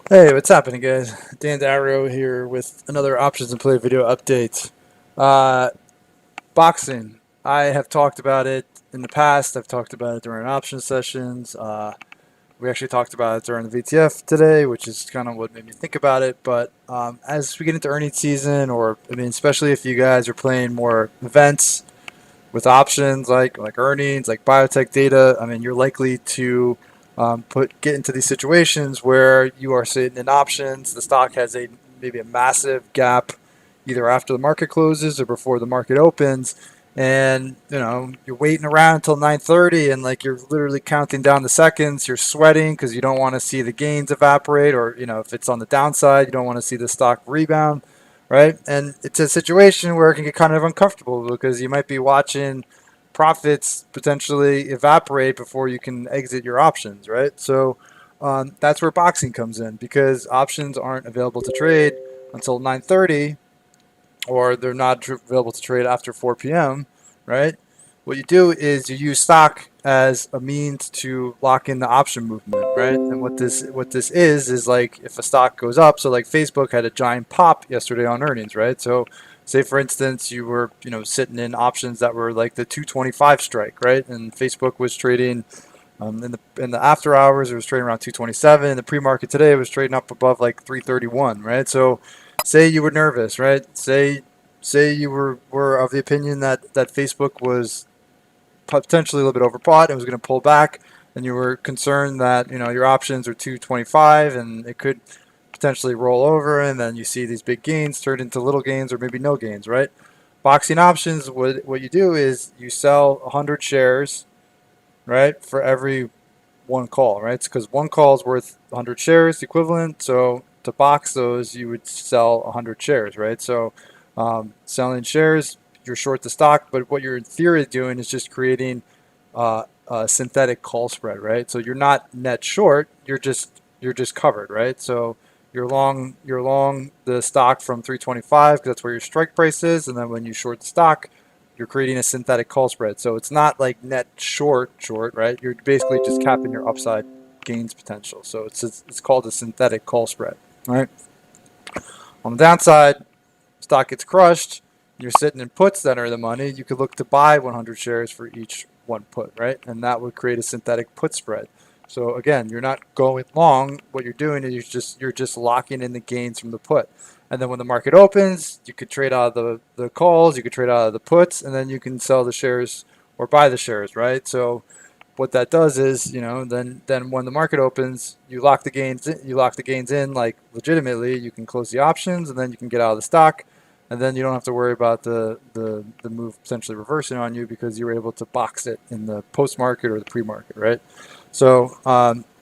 Hey, what's happening, guys? Dan Darrow here with another Options and Play video update. Uh, Boxing. I have talked about it in the past. I've talked about it during option sessions. We actually talked about it during the VTF today, which is kind of what made me think about it. But as we get into earnings season, or I mean, especially if you guys are playing more events with options like earnings, like biotech data, I mean, you're likely to get into these situations where you are sitting in options. The stock has maybe a massive gap, either after the market closes or before the market opens, and you're waiting around until 9:30, and like you're literally counting down the seconds. You're sweating because you don't want to see the gains evaporate, or if it's on the downside, you don't want to see the stock rebound, right? And it's a situation where it can get kind of uncomfortable because you might be watching profits potentially evaporate before you can exit your options, right? So that's where boxing comes in, because options aren't available to trade until 9:30, or they're not available to trade after 4 p.m., right? What you do is you use stock as a means to lock in the option movement, right? And what this is like if a stock goes up. So like Facebook had a giant pop yesterday on earnings, right? So say for instance you were sitting in options that were like the 225 strike, right? And Facebook was trading in the after hours, it was trading around 227. In the pre-market today, it was trading up above like 331, right? So, say you were nervous, right? Say you were of the opinion that Facebook was potentially a little bit overbought and was going to pull back, and you were concerned that your options are 225 and it could potentially roll over, and then you see these big gains turn into little gains or maybe no gains, right? Boxing options, what you do is you sell 100 shares, right, for every one call, right? Because one call is worth 100 shares equivalent. So to box those, you would sell 100 shares, right? So selling shares, you're short the stock, but what you're in theory doing is just creating a synthetic call spread, right? So you're not net short, you're just covered, right? So you're long the stock from 325 because that's where your strike price is, and then when you short the stock, you're creating a synthetic call spread. So it's not like net short, right? You're basically just capping your upside gains potential. So it's called a synthetic call spread, right? On the downside, stock gets crushed. You're sitting in puts that are the money. You could look to buy 100 shares for each one put, right? And that would create a synthetic put spread. So again, you're not going long. What you're doing is you're just locking in the gains from the put. And then when the market opens, you could trade out of the calls, you could trade out of the puts, and then you can sell the shares or buy the shares, right? So what that does is, then when the market opens, you lock the gains in like legitimately. You can close the options, and then you can get out of the stock, and then you don't have to worry about the move potentially reversing on you because you were able to box it in the post market or the pre market, right? So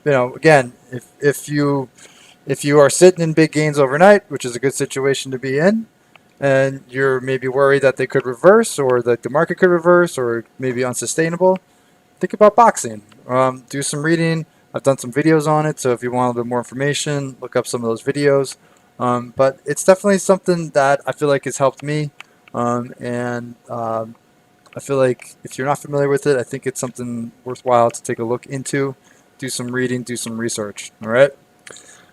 again, if you are sitting in big gains overnight, which is a good situation to be in, and you're maybe worried that they could reverse or that the market could reverse or maybe unsustainable, think about boxing. Do some reading. I've done some videos on it, so if you want a little bit more information, look up some of those videos. But it's definitely something that I feel like has helped me, and I feel like if you're not familiar with it, I think it's something worthwhile to take a look into. Do some reading, do some research. All right.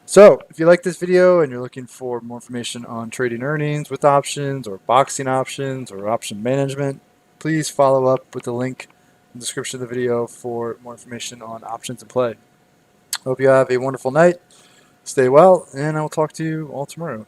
So, if you like this video and you're looking for more information on trading earnings with options or boxing options or option management, please follow up with the link in the description of the video for more information on options and play. Hope you have a wonderful night. Stay well, and I will talk to you all tomorrow.